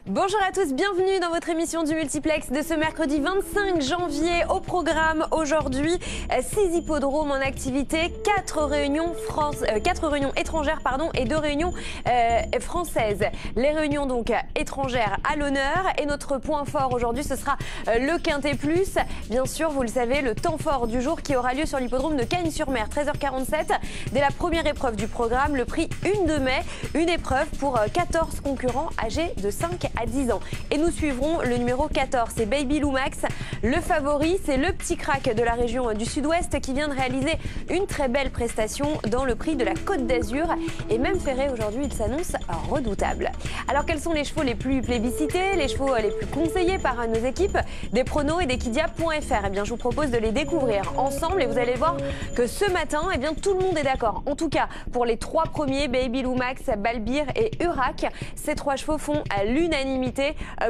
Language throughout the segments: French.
Bonjour à tous, bienvenue dans votre émission du multiplex de ce mercredi 25 janvier. Au programme aujourd'hui, 6 hippodromes en activité, 4 réunions étrangères et 2 réunions françaises. Les réunions donc étrangères à l'honneur et notre point fort aujourd'hui ce sera le Quintet Plus. Bien sûr, vous le savez, le temps fort du jour qui aura lieu sur l'hippodrome de Cagnes-sur-Mer, 13h47. Dès la première épreuve du programme, le prix 1 de mai, une épreuve pour 14 concurrents âgés de 5 à 10 ans. Et nous suivrons le numéro 14, c'est Baby Lumax. Le favori, c'est le petit crack de la région du Sud-Ouest qui vient de réaliser une très belle prestation dans le prix de la Côte d'Azur. Et même ferré aujourd'hui, il s'annonce redoutable. Alors quels sont les chevaux les plus plébiscités, les chevaux les plus conseillés par nos équipes des pronos et d'Equidia.fr? Eh bien, je vous propose de les découvrir ensemble et vous allez voir que ce matin, eh bien, tout le monde est d'accord. En tout cas, pour les 3 premiers, Baby Lumax, Balbir et Urac, ces 3 chevaux font l'unanimité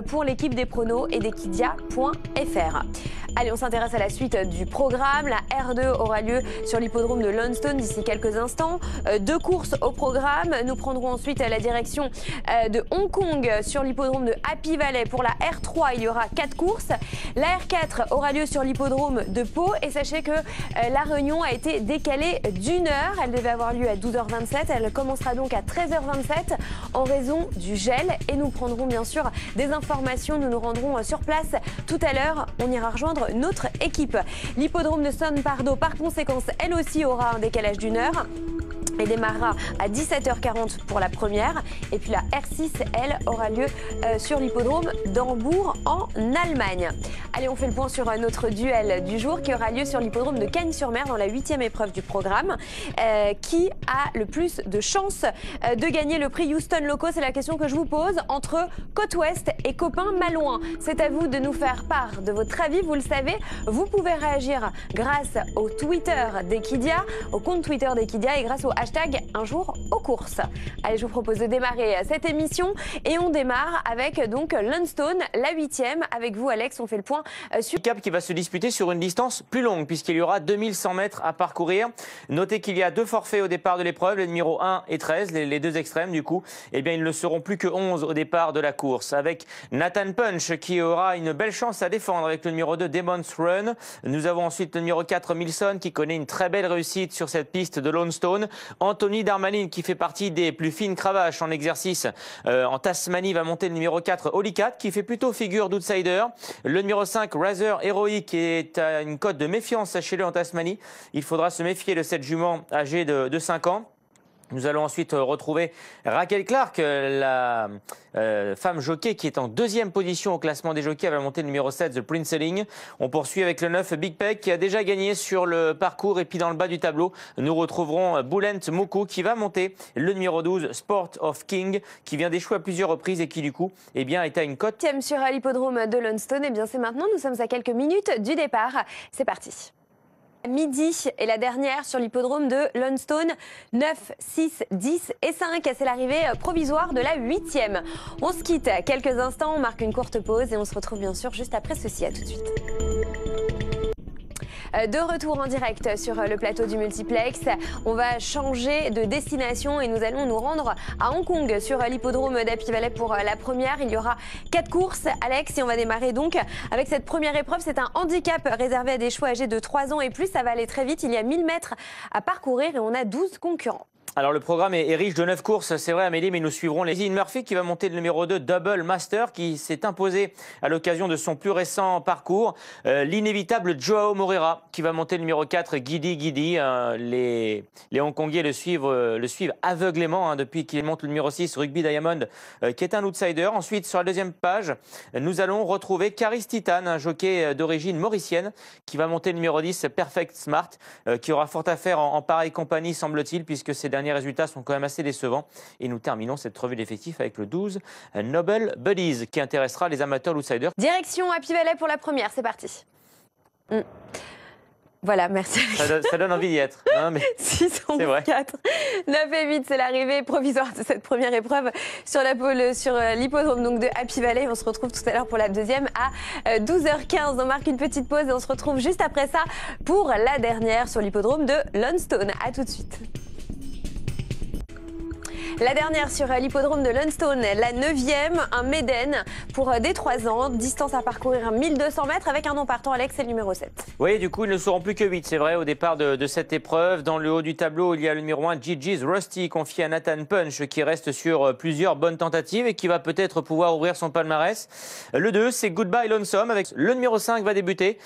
pour l'équipe des pronos et d'Equidia.fr. Allez, on s'intéresse à la suite du programme. La R2 aura lieu sur l'hippodrome de Launceston d'ici quelques instants. 2 courses au programme. Nous prendrons ensuite la direction de Hong Kong sur l'hippodrome de Happy Valley. Pour la R3, il y aura 4 courses. La R4 aura lieu sur l'hippodrome de Pau. Et sachez que la réunion a été décalée d'1 heure. Elle devait avoir lieu à 12h27. Elle commencera donc à 13h27 en raison du gel. Et nous prendrons bien sûr des informations. Nous nous rendrons sur place tout à l'heure. On ira rejoindre notre équipe. L'hippodrome de San Pardo, par conséquence, elle aussi aura un décalage d'1 heure. Elle démarrera à 17h40 pour la première. Et puis la R6, elle, aura lieu sur l'hippodrome d'Hambourg en Allemagne. Allez, on fait le point sur notre duel du jour qui aura lieu sur l'hippodrome de Cagnes-sur-Mer dans la 8e épreuve du programme. Qui a le plus de chances de gagner le prix Houston Loco? C'est la question que je vous pose entre Côte Ouest et Copain Malouin. C'est à vous de nous faire part de votre avis. Vous le savez, vous pouvez réagir grâce au Twitter d'Equidia, au compte Twitter d'Equidia et grâce au hashtag un jour aux courses. Allez, je vous propose de démarrer cette émission et on démarre avec donc Launceston, la 8e. Avec vous, Alex, on fait le point sur Cap qui va se disputer sur une distance plus longue puisqu'il y aura 2100 mètres à parcourir. Notez qu'il y a 2 forfaits au départ de l'épreuve, les numéros 1 et 13, les 2 extrêmes du coup. Eh bien, ils ne seront plus que 11 au départ de la course avec Nathan Punch qui aura une belle chance à défendre avec le numéro 2 Demon's Run. Nous avons ensuite le numéro 4 Milson qui connaît une très belle réussite sur cette piste de Launceston. Anthony Darmanin qui fait partie des plus fines cravaches en exercice en Tasmanie va monter le numéro 4 Holy Cat qui fait plutôt figure d'outsider. Le numéro 5 Razor Heroic est à une cote de méfiance, sachez-le, en Tasmanie. Il faudra se méfier de cette jument âgée de 5 ans. Nous allons ensuite retrouver Raquel Clark, la femme jockey qui est en 2e position au classement des jockeys. Elle va monter le numéro 7, The Prince Selling. On poursuit avec le 9, Big Peg, qui a déjà gagné sur le parcours. Et puis dans le bas du tableau, nous retrouverons Bulent Moko qui va monter le numéro 12, Sport of King, qui vient d'échouer à plusieurs reprises et qui du coup est à une cote. sur l'hippodrome de Launceston. Et bien c'est maintenant, nous sommes à quelques minutes du départ. C'est parti. Midi et la dernière sur l'hippodrome de Launceston, 9, 6, 10 et 5. C'est l'arrivée provisoire de la 8e. On se quitte quelques instants, on marque une courte pause et on se retrouve bien sûr juste après ceci. À tout de suite. De retour en direct sur le plateau du multiplex. On va changer de destination et nous allons nous rendre à Hong Kong sur l'hippodrome d'Happy Valley pour la première. Il y aura 4 courses, Alex, et on va démarrer donc avec cette première épreuve. C'est un handicap réservé à des chevaux âgés de 3 ans et plus. Ça va aller très vite. Il y a 1000 mètres à parcourir et on a 12 concurrents. Alors le programme est riche de 9 courses, c'est vrai Amélie, mais nous suivrons Lizzie Murphy qui va monter le numéro 2 Double Master qui s'est imposé à l'occasion de son plus récent parcours. L'inévitable Joao Moreira qui va monter le numéro 4 Giddy Giddy. Les Hongkongais le suivent aveuglément depuis qu'il monte le numéro 6 Rugby Diamond qui est un outsider. Ensuite sur la deuxième page, nous allons retrouver Caris Titan, un jockey d'origine mauricienne qui va monter le numéro 10 Perfect Smart qui aura fort à faire en pareille compagnie semble-t-il puisque ces derniers résultats sont quand même assez décevants. Et nous terminons cette revue d'effectifs avec le 12 Noble Buddies qui intéressera les amateurs l'outsider. Direction Happy Valley pour la première, c'est parti. Voilà, merci. Ça donne envie d'y être. Non, mais 6, 11, 4, 9 et 8, c'est l'arrivée provisoire de cette première épreuve sur l'hippodrome donc de Happy Valley. On se retrouve tout à l'heure pour la deuxième à 12h15. On marque une petite pause et on se retrouve juste après ça pour la dernière sur l'hippodrome de Launceston. À tout de suite. La dernière sur l'hippodrome de Lunston, la 9e, un maiden pour des 3 ans, distance à parcourir 1200 mètres avec un nom partant. Alex, c'est le numéro 7. Oui, du coup, ils ne seront plus que 8, c'est vrai, au départ de cette épreuve. Dans le haut du tableau, il y a le numéro 1, Gigi's Rusty, confié à Nathan Punch, qui reste sur plusieurs bonnes tentatives et qui va peut-être pouvoir ouvrir son palmarès. Le 2, c'est Goodbye Lonesome, avec le numéro 5 va débuter.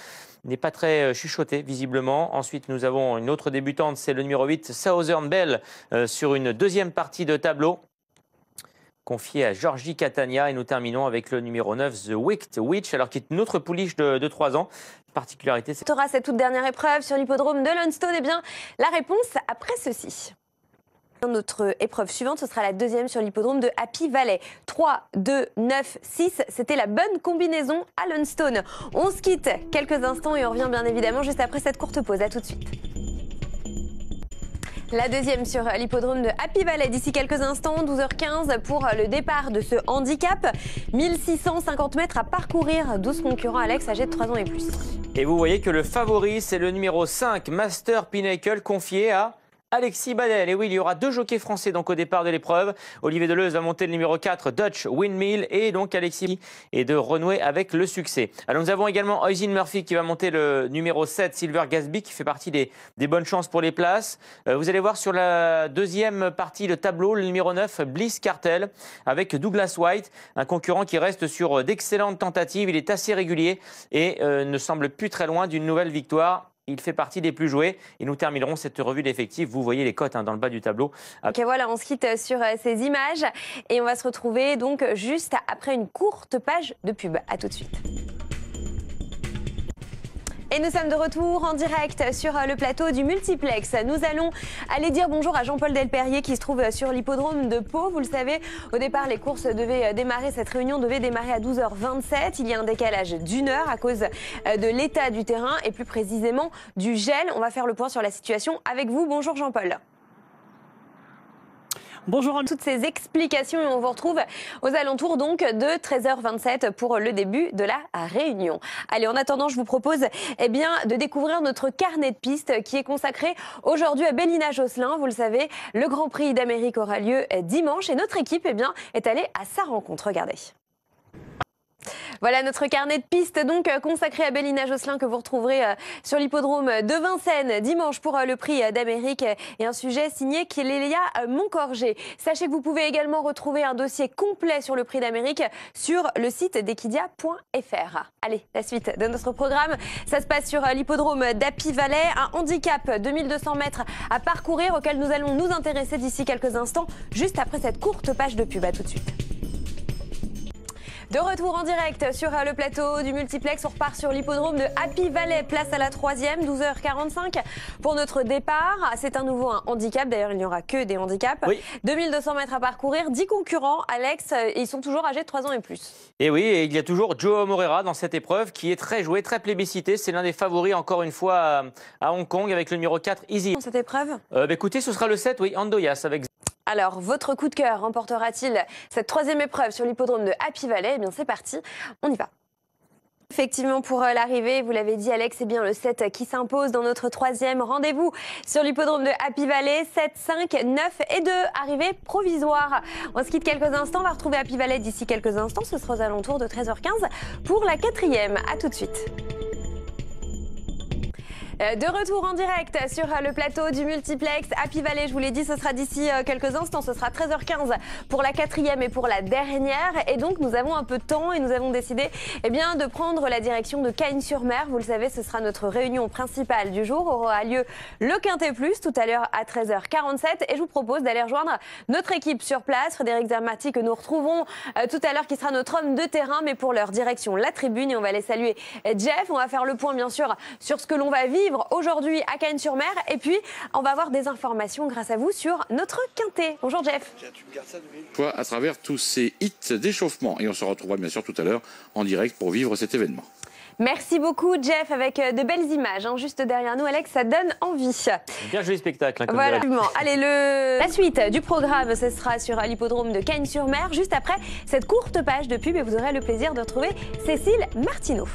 N'est pas très chuchoté, visiblement. Ensuite, nous avons une autre débutante, c'est le numéro 8, Southern Belle, sur une deuxième partie de tableau, confiée à Georgie Catania. Et nous terminons avec le numéro 9, The Wicked Witch, alors qui est une autre pouliche de 3 ans. Particularité, c'est... Tu auras cette toute dernière épreuve sur l'hippodrome de Lunston. Eh bien, la réponse après ceci. Notre épreuve suivante, ce sera la 2e sur l'hippodrome de Happy Valley. 3, 2, 9, 6, c'était la bonne combinaison à Lunston. On se quitte quelques instants et on revient bien évidemment juste après cette courte pause. À tout de suite. La 2e sur l'hippodrome de Happy Valley d'ici quelques instants, 12h15 pour le départ de ce handicap. 1650 mètres à parcourir, 12 concurrents, Alex, âgés de 3 ans et plus. Et vous voyez que le favori, c'est le numéro 5, Master Pinnacle, confié à Alexis Badel. Et oui, il y aura 2 jockeys français donc au départ de l'épreuve. Olivier Deleuze va monter le numéro 4, Dutch Windmill, et donc Alexis est de renouer avec le succès. Alors nous avons également Oisin Murphy qui va monter le numéro 7, Silver Gatsby, qui fait partie des bonnes chances pour les places. Vous allez voir sur la deuxième partie le tableau, le numéro 9, Bliss Cartel, avec Douglas White, un concurrent qui reste sur d'excellentes tentatives. Il est assez régulier et ne semble plus très loin d'une nouvelle victoire. Il fait partie des plus joués et nous terminerons cette revue d'effectifs. Vous voyez les cotes dans le bas du tableau. Ok, voilà, on se quitte sur ces images et on va se retrouver donc juste après une courte page de pub. À tout de suite. Et nous sommes de retour en direct sur le plateau du multiplex. Nous allons aller dire bonjour à Jean-Paul Delperrier qui se trouve sur l'hippodrome de Pau. Vous le savez, au départ, les courses devaient démarrer, cette réunion devait démarrer à 12h27. Il y a un décalage d'1 heure à cause de l'état du terrain et plus précisément du gel. On va faire le point sur la situation avec vous. Bonjour Jean-Paul. Bonjour à toutes ces explications et on vous retrouve aux alentours donc de 13h27 pour le début de la réunion. Allez, en attendant, je vous propose de découvrir notre carnet de pistes qui est consacré aujourd'hui à Bélina Josselin. Vous le savez, le Grand Prix d'Amérique aura lieu dimanche et notre équipe est allée à sa rencontre. Regardez. Voilà notre carnet de pistes donc consacré à Bélina Josselin que vous retrouverez sur l'hippodrome de Vincennes dimanche pour le prix d'Amérique et un sujet signé Kélélia Moncorgé. Sachez que vous pouvez également retrouver un dossier complet sur le prix d'Amérique sur le site d'Equidia.fr. Allez, la suite de notre programme, ça se passe sur l'hippodrome d'Happy Valley, un handicap de 1200 mètres à parcourir auquel nous allons nous intéresser d'ici quelques instants, juste après cette courte page de pub. À tout de suite. De retour en direct sur le plateau du multiplex, on repart sur l'hippodrome de Happy Valley, place à la 3e, 12h45 pour notre départ. C'est un nouveau handicap, d'ailleurs il n'y aura que des handicaps. Oui. 2200 mètres à parcourir, 10 concurrents, Alex, et ils sont toujours âgés de 3 ans et plus. Et oui, et il y a toujours Joao Moreira dans cette épreuve qui est très joué, très plébiscité. C'est l'un des favoris encore une fois à Hong Kong avec le numéro 4, Easy. Dans cette épreuve écoutez, ce sera le 7, oui, Andoyas avec... Alors, votre coup de cœur remportera-t-il cette 3e épreuve sur l'hippodrome de Happy Valley? Eh bien, c'est parti, on y va. Effectivement, pour l'arrivée, vous l'avez dit Alex, c'est bien le 7 qui s'impose dans notre 3e rendez-vous sur l'hippodrome de Happy Valley. 7, 5, 9 et 2, arrivée provisoire. On se quitte quelques instants, on va retrouver Happy Valley d'ici quelques instants. Ce sera aux alentours de 13h15 pour la 4e. À tout de suite. De retour en direct sur le plateau du multiplex Happy Valley, je vous l'ai dit, ce sera d'ici quelques instants, ce sera 13h15 pour la 4e et pour la dernière. Et donc nous avons un peu de temps et nous avons décidé de prendre la direction de Cagnes-sur-Mer. Vous le savez, ce sera notre réunion principale du jour, aura lieu le Quintet Plus tout à l'heure à 13h47. Et je vous propose d'aller rejoindre notre équipe sur place, Frédéric Zermati que nous retrouvons tout à l'heure qui sera notre homme de terrain, mais pour leur direction la tribune. Et on va aller saluer Jeff, on va faire le point bien sûr sur ce que l'on va vivre aujourd'hui à Cagnes-sur-Mer et puis on va avoir des informations grâce à vous sur notre quintet. Bonjour Jeff. À travers tous ces hits d'échauffement et on se retrouvera bien sûr tout à l'heure en direct pour vivre cet événement. Merci beaucoup Jeff avec de belles images juste derrière nous. Alex, ça donne envie. Bien joli spectacle. Voilà. Allez, la suite du programme, ce sera sur l'hippodrome de Cagnes-sur-Mer juste après cette courte page de pub et vous aurez le plaisir de retrouver Cécile Martineau.